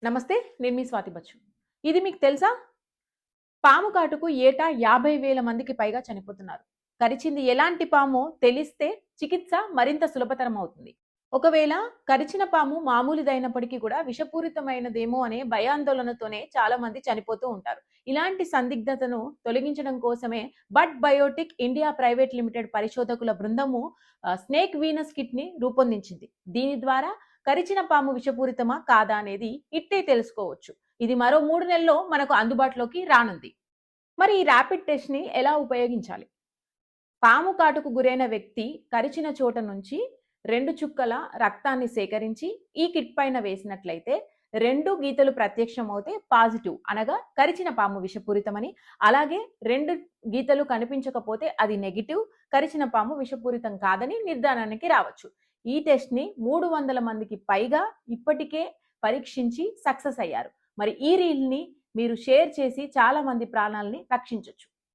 నమస్తే. నేను మీ స్వాతి బచ్చు. ఇది మీకు తెలుసా? పాము కాటుకు ఏటా 50,000 మందికి పైగా చనిపోతున్నారు. కరిచింది ఎలాంటి పామో తెలిస్తే చికిత్స మరింత సులభతరం అవుతుంది. ఒకవేళ కరిచిన పాము మామూలుదైనప్పటికీ కూడా విషపూరితమైనదేమో అనే భయాందోళనతోనే చాలా మంది చనిపోతూ ఉంటారు. ఇలాంటి సందిగ్ధతను తొలగించడం కోసమే బడ్ బయోటిక్ ఇండియా ప్రైవేట్ లిమిటెడ్ పరిశోధకుల బృందము స్నేక్ వీనస్ కిట్‌ని రూపొందించింది. దీని ద్వారా కరిచిన పాము విషపూరితమా కాదా అనేది ఇట్టే తెలుసుకోవచ్చు. ఇది మరో 3 నెలల్లో మనకు అందుబాటులోకి రానుంది. మరి ఈ ర్యాపిడ్ టెస్ట్‌ని ఎలా ఉపయోగించాలి? పాము కాటుకు గురైన వ్యక్తి కరిచిన చోట నుంచి 2 చుక్కల రక్తాన్ని సేకరించి ఈ కిట్ పైన వేసినట్లయితే 2 గీతలు ప్రత్యక్షమవుతే పాజిటివ్ అనగా కరిచిన పాము విషపూరితమని, అలాగే 2 గీతలు కనిపించకపోతే అది నెగెటివ్ కరిచిన పాము విషపూరితం కాదని నిర్ధారణకి రావచ్చు. ఈ టెస్ట్‌ని 300 మందికి పైగా ఇప్పటికే పరీక్షించి సక్సెస్ అయ్యారు. మరి ఈ రీల్‌ని మీరు షేర్ చేసి చాలా మంది ప్రాణాలని రక్షించొచ్చు.